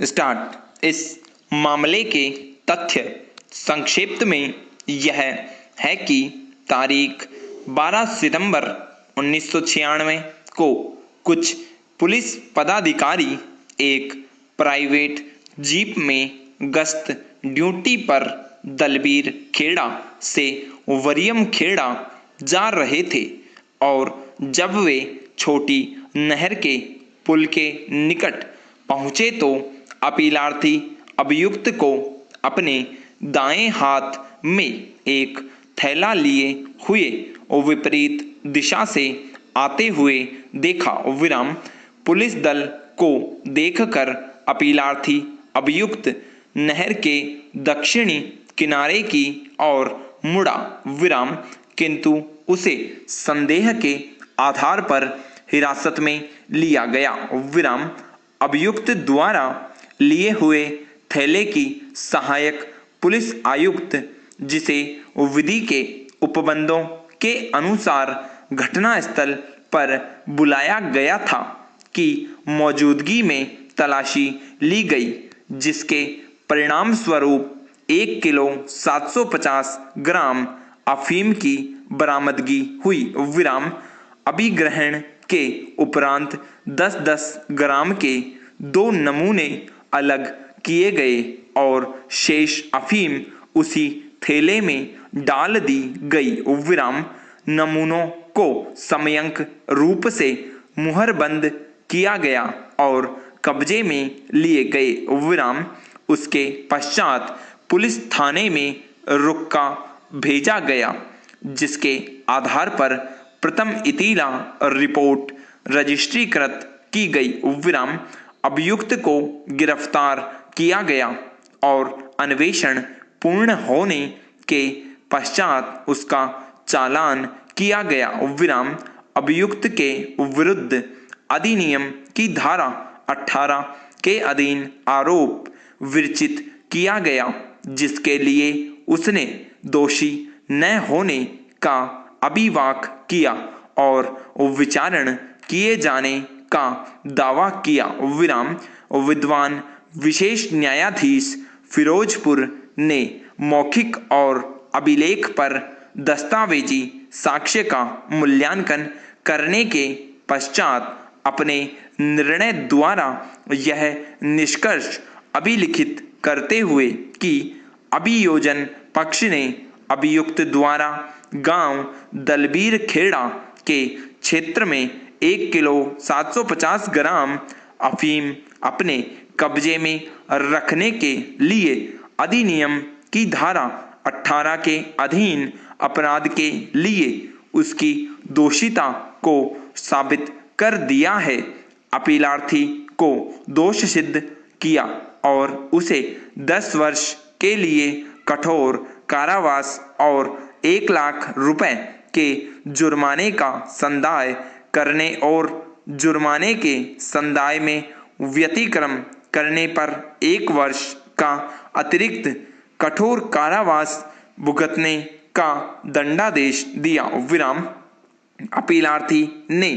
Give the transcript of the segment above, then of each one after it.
Start. इस मामले के तथ्य संक्षेप में यह है कि तारीख 12 सितंबर 1996 को कुछ पुलिस पदाधिकारी एक प्राइवेट जीप में गश्त ड्यूटी पर दलबीर खेड़ा से वरियम खेड़ा जा रहे थे और जब वे छोटी नहर के पुल के निकट पहुंचे तो अपीलार्थी अभियुक्त को अपने दाएं हाथ में एक थैला लिए हुए विपरीत दिशा से आते हुए देखा। विराम पुलिस दल को देखकर अपीलार्थी अभियुक्त नहर के दक्षिणी किनारे की ओर मुड़ा। विराम किंतु उसे संदेह के आधार पर हिरासत में लिया गया। विराम अभियुक्त द्वारा लिए हुए थैले की सहायक पुलिस आयुक्त, जिसे विधि के उपबंधों के अनुसार घटनास्थल पर बुलाया गया था, की मौजूदगी में तलाशी ली गई, जिसके परिणाम स्वरूप 1 किलो 750 ग्राम अफीम की बरामदगी हुई। विराम अभिग्रहण के उपरांत 10-10 ग्राम के 2 नमूने अलग किए गए और शेष अफीम उसी थैले में डाल दी गई। विराम नमूनों को समयंक रूप से मुहरबंद किया गया और कब्जे में लिए गए। विराम उसके पश्चात पुलिस थाने में रुक्का भेजा गया, जिसके आधार पर प्रथम इतीला रिपोर्ट रजिस्ट्रीकृत की गई। विराम अभियुक्त को गिरफ्तार किया गया और अन्वेषण पूर्ण होने के पश्चात उसका चालान किया गया। विराम अभियुक्त के विरुद्ध अधिनियम की धारा 18 के अधीन आरोप विरचित किया गया, जिसके लिए उसने दोषी न होने का अभिवाक किया और विचारण किए जाने का दावा किया। विराम विद्वान विशेष न्यायाधीश फिरोजपुर ने मौखिक और अभिलेख पर दस्तावेजी साक्ष्य का मूल्यांकन करने के पश्चात अपने निर्णय द्वारा यह निष्कर्ष अभिलिखित करते हुए कि अभियोजन पक्ष ने अभियुक्त द्वारा गांव दलबीर खेड़ा के क्षेत्र में 1 किलो 750 ग्राम अफीम अपने कब्जे में रखने के लिए अधिनियम की धारा 18 के अधीन अपराध के लिए उसकी दोषिता को साबित कर दिया है। अपीलार्थी को दोष सिद्ध किया और उसे 10 वर्ष के लिए कठोर कारावास और 1 लाख रुपए के जुर्माने का संदाय करने और जुर्माने के संदाय में व्यतिक्रम करने पर 1 वर्ष का अतिरिक्त कठोर कारावास भुगतने का दंडादेश दिया। विराम अपीलार्थी ने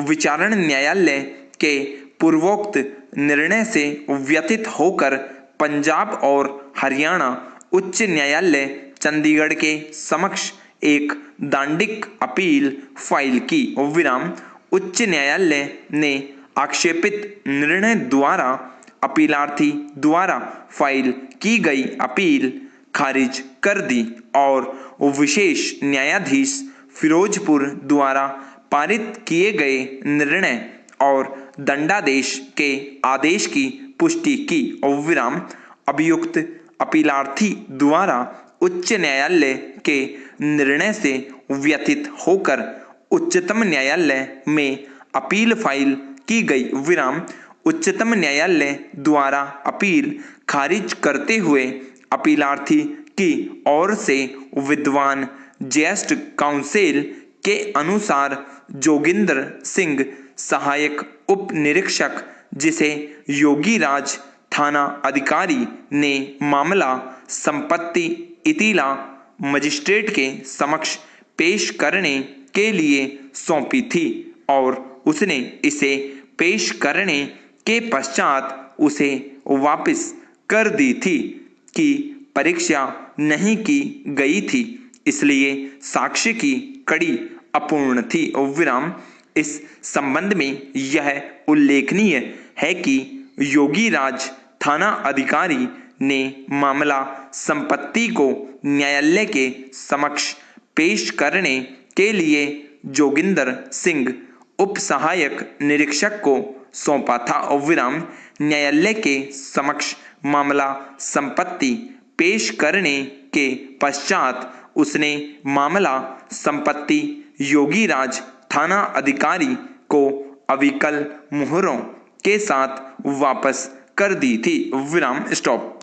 विचारण न्यायालय के पूर्वोक्त निर्णय से व्यतीत होकर पंजाब और हरियाणा उच्च न्यायालय चंडीगढ़ के समक्ष एक दांडिक अपील फाइल की। विराम उच्च न्यायालय ने आक्षेपित निर्णय द्वारा अपीलार्थी द्वारा फाइल की गई अपील खारिज कर दी और विशेष न्यायाधीश फिरोजपुर द्वारा पारित किए गए निर्णय और दंडादेश के आदेश की पुष्टि की। विराम अभियुक्त अपीलार्थी द्वारा उच्च न्यायालय के निर्णय से व्यतीत होकर उच्चतम न्यायालय में अपील फाइल की गई। विराम उच्चतम न्यायालय द्वारा अपील खारिज करते हुए अपीलार्थी की ओर से विद्वान ज्येष्ठ काउंसिल के अनुसार जोगिंदर सिंह सहायक उप निरीक्षक, जिसे योगीराज थाना अधिकारी ने मामला संपत्ति इतीला मजिस्ट्रेट के समक्ष पेश करने के लिए सौंपी थी और उसने इसे पेश करने के पश्चात उसे वापस कर दी थी कि परीक्षा नहीं की गई थी, इसलिए साक्ष्य की कड़ी अपूर्ण थी। विराम। इस संबंध में यह उल्लेखनीय है कि योगीराज थाना अधिकारी ने मामला संपत्ति को न्यायालय के समक्ष पेश करने के लिए जोगिंदर सिंह उप सहायक निरीक्षक को सौंपा था। विराम। न्यायालय के समक्ष मामला संपत्ति पेश करने के पश्चात उसने मामला संपत्ति योगीराज थाना अधिकारी को अविकल मुहरों के साथ वापस कर दी थी। विराम। स्टॉप।